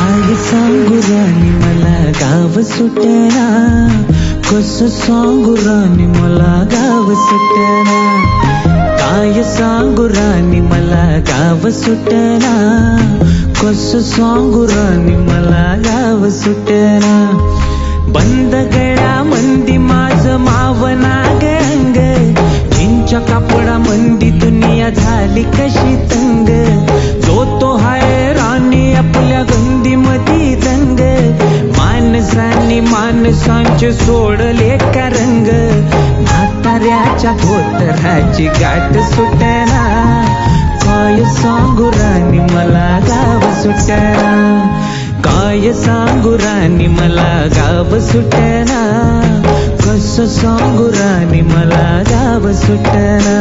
काय सांगू राणी मला गाव सुटना, कसं सांगू राणी मला गाव सुटना, काय सांगू राणी मला गाव सुटना, कसं सांगू राणी मला गाव सुटना। बंद गळा मंदी माझं मावना अंग, जिंच्या कापडा मंदी दुनिया झाली कशी तंग, जो तो हाय राणी आपल्या गंदी मधी दंग, माणसांनी माणसांचे सोडले का रंग, म्हाताऱ्याच्या धोतराची गाठ सुटना, काय सांगू राणी मला गाव सुटना, काय सांगू राणी मला गाव सुटना, कसं सांगू राणी मला गाव सुटना।